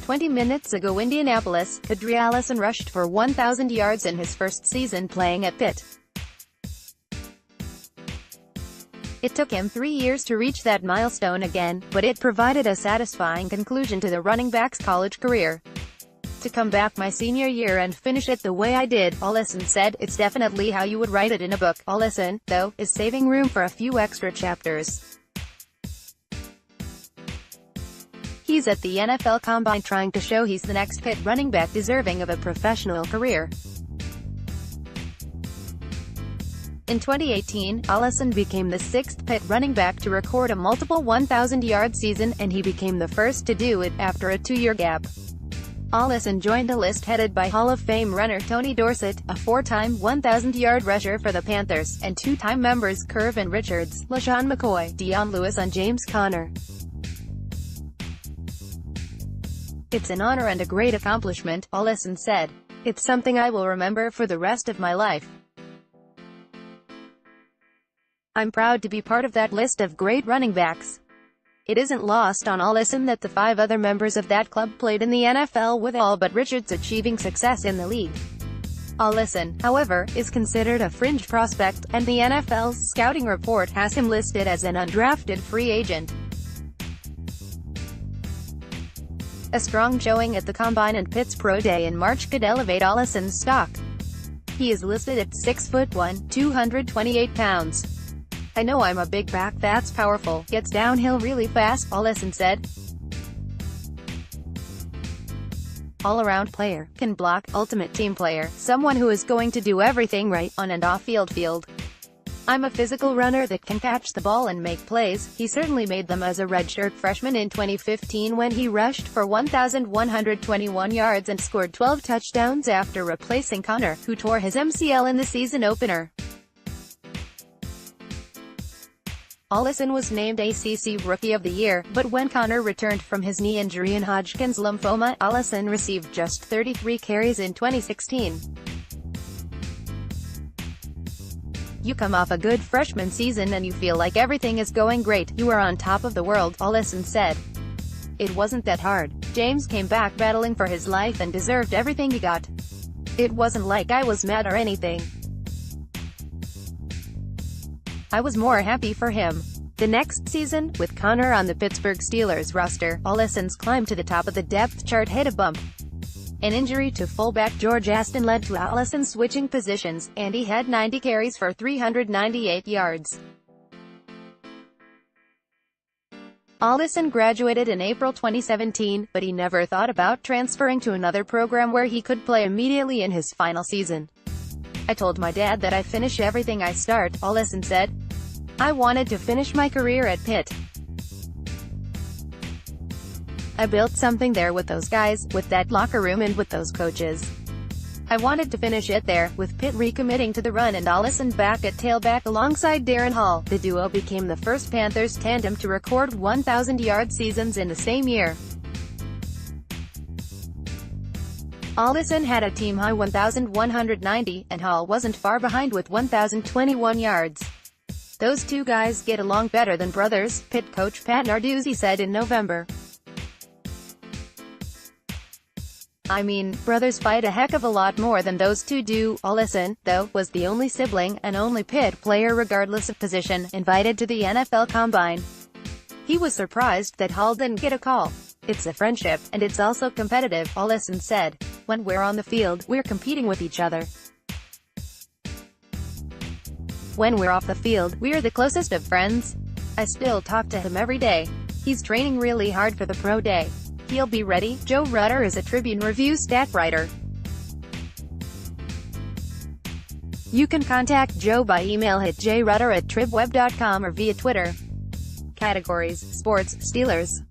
20 minutes ago Indianapolis, Qadree Ollison rushed for 1,000 yards in his first season playing at Pitt. It took him 3 years to reach that milestone again, but it provided a satisfying conclusion to the running back's college career. "To come back my senior year and finish it the way I did," Ollison said, "it's definitely how you would write it in a book." Ollison, though, is saving room for a few extra chapters. He's at the NFL Combine trying to show he's the next Pitt running back deserving of a professional career. In 2018, Ollison became the sixth Pitt running back to record a multiple 1,000-yard season, and he became the first to do it after a 2-year gap. Ollison joined a list headed by Hall of Fame runner Tony Dorsett, a 4-time 1,000-yard rusher for the Panthers, and 2-time members Curvin Richards, LaShawn McCoy, Dion Lewis and James Conner. "It's an honor and a great accomplishment," Ollison said. "It's something I will remember for the rest of my life. I'm proud to be part of that list of great running backs." It isn't lost on Ollison that the 5 other members of that club played in the NFL, with all but Richards achieving success in the league. Ollison, however, is considered a fringe prospect, and the NFL's scouting report has him listed as an undrafted free agent. A strong showing at the Combine and Pitt's Pro Day in March could elevate Ollison's stock. He is listed at 6'1", 228 pounds. "I know I'm a big back that's powerful, gets downhill really fast," Ollison said. "All-around player, can block, ultimate team player, someone who is going to do everything right, on and off field. I'm a physical runner that can catch the ball and make plays." He certainly made them as a redshirt freshman in 2015 when he rushed for 1,121 yards and scored 12 touchdowns after replacing Conner, who tore his MCL in the season opener. Ollison was named ACC Rookie of the Year, but when Conner returned from his knee injury and Hodgkin's lymphoma, Ollison received just 33 carries in 2016. "You come off a good freshman season and you feel like everything is going great. You are on top of the world," Ollison said. "It wasn't that hard. James came back battling for his life and deserved everything he got. It wasn't like I was mad or anything. I was more happy for him." The next season, with Conner on the Pittsburgh Steelers roster, Ollison's climb to the top of the depth chart hit a bump. An injury to fullback George Aston led to Ollison switching positions, and he had 90 carries for 398 yards. Ollison graduated in April 2017, but he never thought about transferring to another program where he could play immediately in his final season. "I told my dad that I finish everything I start," Ollison said. "I wanted to finish my career at Pitt. I built something there with those guys, with that locker room and with those coaches. I wanted to finish it there." With Pitt recommitting to the run and Ollison back at tailback alongside Darren Hall, the duo became the first Panthers tandem to record 1,000-yard seasons in the same year. Ollison had a team-high 1,190, and Hall wasn't far behind with 1,021 yards. "Those two guys get along better than brothers," Pitt coach Pat Narduzzi said in November. "I mean, brothers fight a heck of a lot more than those two do." Ollison, though, was the only sibling, and only Pitt player regardless of position, invited to the NFL Combine. He was surprised that Hall didn't get a call. "It's a friendship, and it's also competitive," Ollison said. "When we're on the field, we're competing with each other. When we're off the field, we're the closest of friends. I still talk to him every day. He's training really hard for the Pro Day. He'll be ready." Joe Rutter is a Tribune Review stat writer. You can contact Joe by email at jrutter@tribweb.com or via Twitter. Categories: Sports, Steelers.